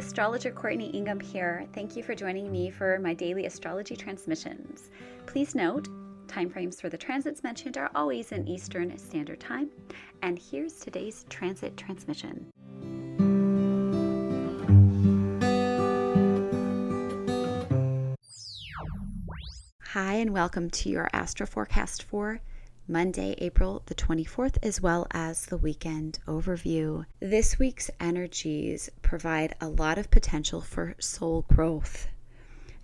astrologer Courtney Ingham here. Thank you for joining me for my daily astrology transmissions. Please note, timeframes for the transits mentioned are always in Eastern Standard Time. And here's today's transit transmission. Hi, and welcome to your Astro Forecast for Monday, April the 24th, as well as the weekend overview. This week's energies provide a lot of potential for soul growth.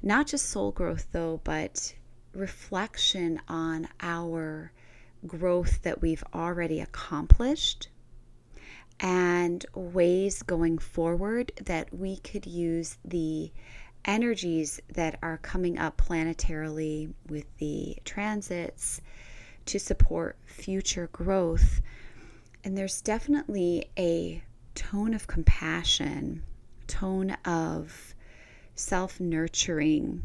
Not just soul growth, though, but reflection on our growth that we've already accomplished and ways going forward that we could use the energies that are coming up planetarily with the transits to support future growth. And there's definitely a tone of compassion, tone of self-nurturing,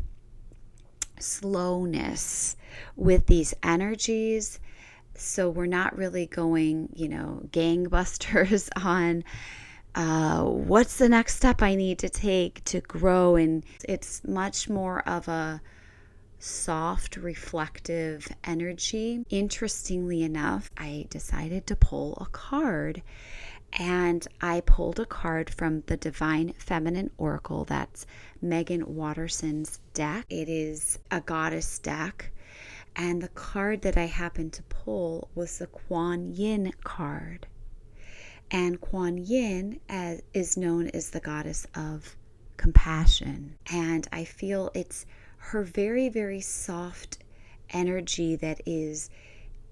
slowness with these energies. So we're not really going, gangbusters on what's the next step I need to take to grow. And it's much more of a soft, reflective energy. Interestingly enough, I decided to pull a card, and I pulled a card from the Divine Feminine Oracle. That's Megan Watterson's deck. It is a goddess deck, and the card that I happened to pull was the Kuan Yin card. And Kuan Yin is known as the goddess of compassion, and I feel it's her very, very soft energy that is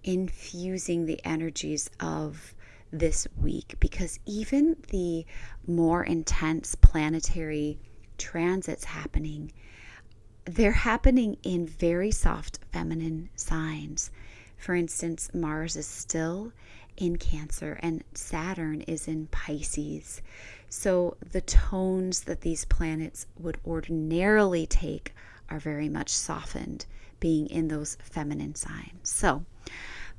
infusing the energies of this week, because even the more intense planetary transits happening, they're happening in very soft feminine signs. For instance, Mars is still in Cancer and Saturn is in Pisces. So the tones that these planets would ordinarily take are very much softened, being in those feminine signs. So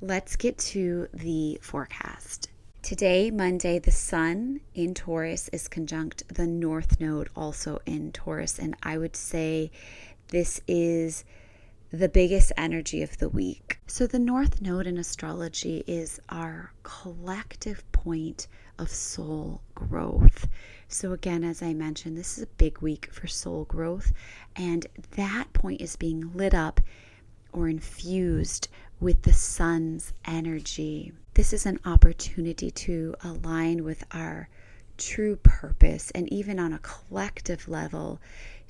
let's get to the forecast. Today, Monday, the Sun in Taurus is conjunct the North Node, also in Taurus. And I would say this is the biggest energy of the week. So the North Node in astrology is our collective point of soul growth. So again, as I mentioned, this is a big week for soul growth, and that point is being lit up or infused with the sun's energy. This is an opportunity to align with our true purpose, and even on a collective level,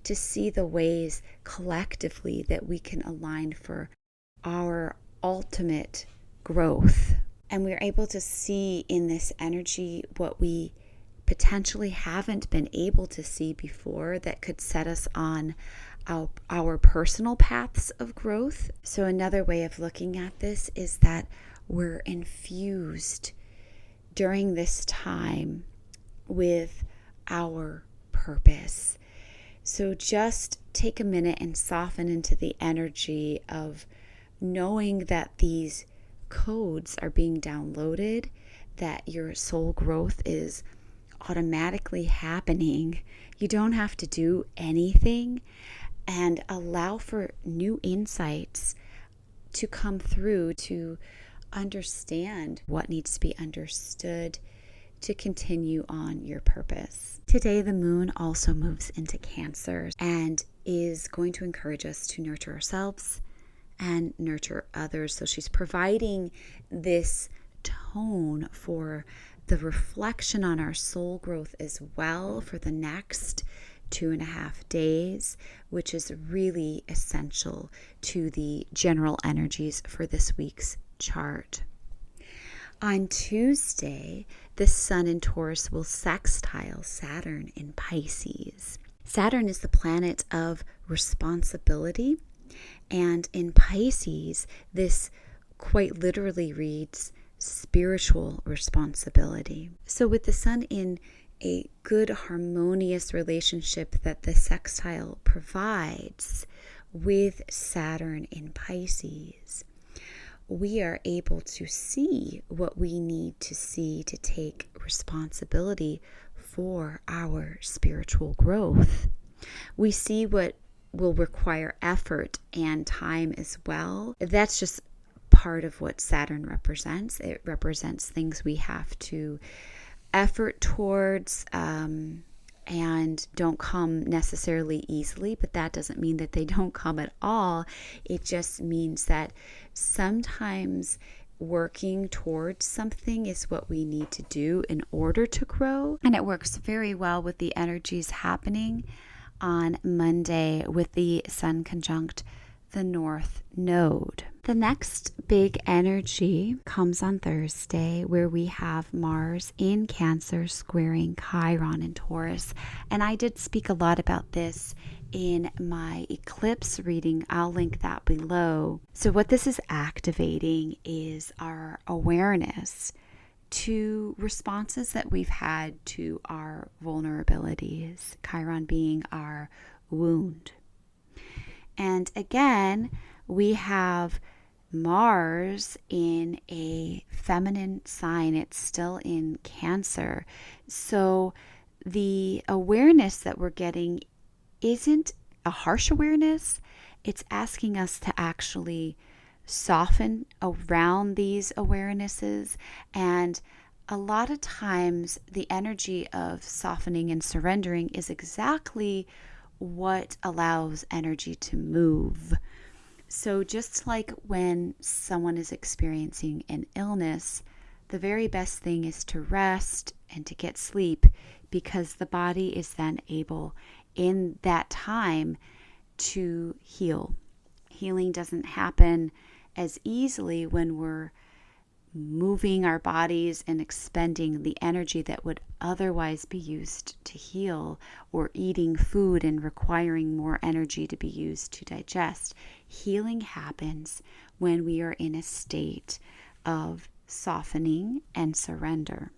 to see the ways collectively that we can align for our ultimate growth. And we're able to see in this energy what we potentially haven't been able to see before that could set us on our personal paths of growth. So another way of looking at this is that we're infused during this time with our purpose. So just take a minute and soften into the energy of knowing that these codes are being downloaded, that your soul growth is automatically happening. You don't have to do anything, and allow for new insights to come through to understand what needs to be understood to continue on your purpose. Today, the moon also moves into Cancer and is going to encourage us to nurture ourselves and nurture others. So she's providing this tone for the reflection on our soul growth as well for the next 2.5 days, which is really essential to the general energies for this week's chart. On Tuesday, the Sun in Taurus will sextile Saturn in Pisces. Saturn is the planet of responsibility, and in Pisces, this quite literally reads spiritual responsibility. So with the Sun in a good harmonious relationship that the sextile provides with Saturn in Pisces, we are able to see what we need to see to take responsibility for our spiritual growth. We see what will require effort and time as well. That's just part of what Saturn represents. It represents things we have to effort towards and don't come necessarily easily, but that doesn't mean that they don't come at all. It just means that sometimes working towards something is what we need to do in order to grow. And it works very well with the energies happening on Monday with the Sun conjunct the North Node. The next big energy comes on Thursday, where we have Mars in Cancer squaring Chiron in Taurus. And I did speak a lot about this in my eclipse reading. I'll link that below. So what this is activating is our awareness to responses that we've had to our vulnerabilities, Chiron being our wound. And again, we have Mars in a feminine sign. It's still in Cancer. So the awareness that we're getting isn't a harsh awareness. It's asking us to actually soften around these awarenesses. And a lot of times the energy of softening and surrendering is exactly what allows energy to move. So just like when someone is experiencing an illness, the very best thing is to rest and to get sleep, because the body is then able in that time to heal. Healing doesn't happen as easily when we're moving our bodies and expending the energy that would otherwise be used to heal, or eating food and requiring more energy to be used to digest. Healing happens when we are in a state of softening and surrender.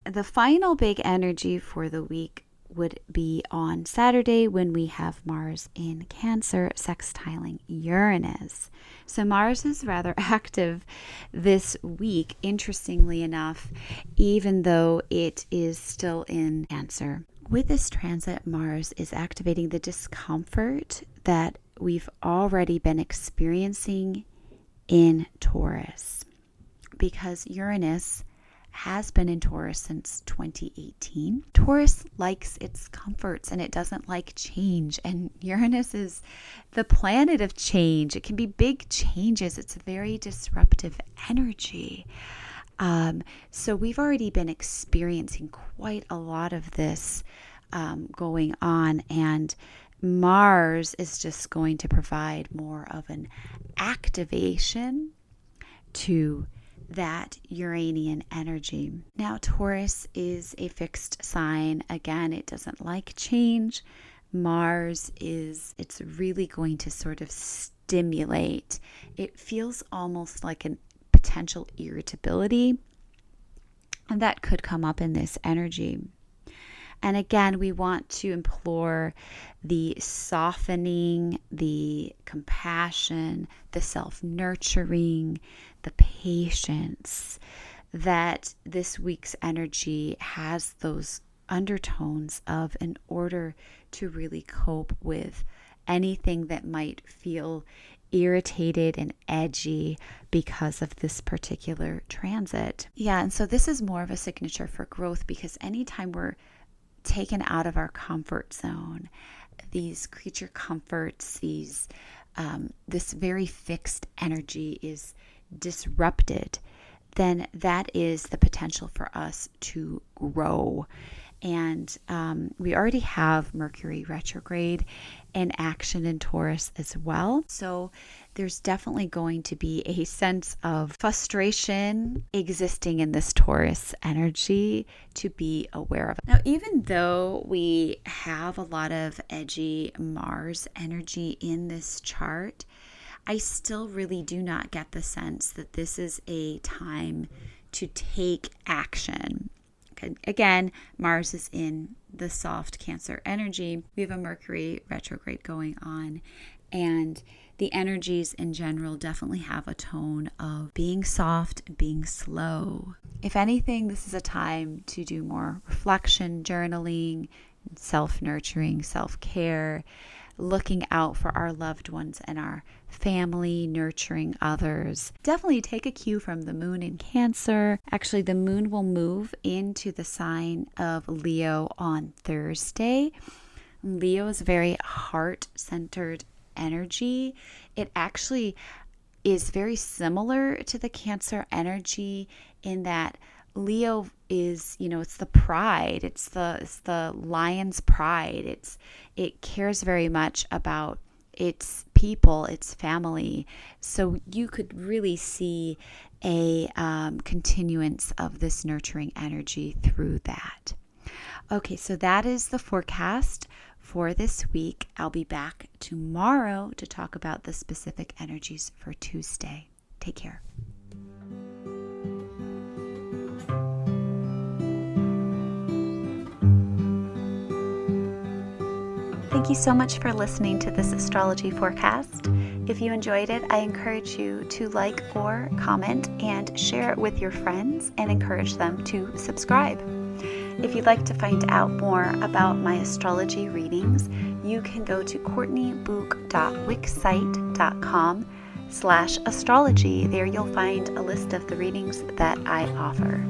The final big energy for the week would be on Saturday, when we have Mars in Cancer sextiling Uranus. So Mars is rather active this week, interestingly enough, even though it is still in Cancer. With this transit, Mars is activating the discomfort that we've already been experiencing in Taurus, because Uranus has been in Taurus since 2018. Taurus likes its comforts and it doesn't like change. And Uranus is the planet of change. It can be big changes. It's a very disruptive energy. So we've already been experiencing quite a lot of this going on. And Mars is just going to provide more of an activation to that Uranian energy. Now, Taurus is a fixed sign. Again, it doesn't like change. Mars it's really going to sort of stimulate. It feels almost like a potential irritability, and that could come up in this energy. And again, we want to implore the softening, the compassion, the self-nurturing, the patience, that this week's energy has those undertones of, in order to really cope with anything that might feel irritated and edgy because of this particular transit. Yeah, and so this is more of a signature for growth, because anytime we're taken out of our comfort zone, these creature comforts, this very fixed energy is disrupted, then that is the potential for us to grow. And we already have Mercury retrograde in action in Taurus as well. So there's definitely going to be a sense of frustration existing in this Taurus energy to be aware of. Now, even though we have a lot of edgy Mars energy in this chart, I still really do not get the sense that this is a time to take action. Again, Mars is in the soft Cancer energy. We have a Mercury retrograde going on. And the energies in general definitely have a tone of being soft and being slow. If anything, this is a time to do more reflection, journaling, self-nurturing, self-care, looking out for our loved ones and our family, nurturing others. Definitely take a cue from the moon in Cancer. Actually, the moon will move into the sign of Leo on Thursday. Leo is very heart-centered energy. It actually is very similar to the Cancer energy in that Leo is, it's the pride. It's the lion's pride. It cares very much about its people, its family. So you could really see a continuance of this nurturing energy through that. Okay, so that is the forecast for this week. I'll be back tomorrow to talk about the specific energies for Tuesday. Take care. Thank you so much for listening to this astrology forecast. If you enjoyed it, I encourage you to like or comment and share it with your friends and encourage them to subscribe. If you'd like to find out more about my astrology readings, you can go to courtneybook.wixsite.com/astrology. There you'll find a list of the readings that I offer.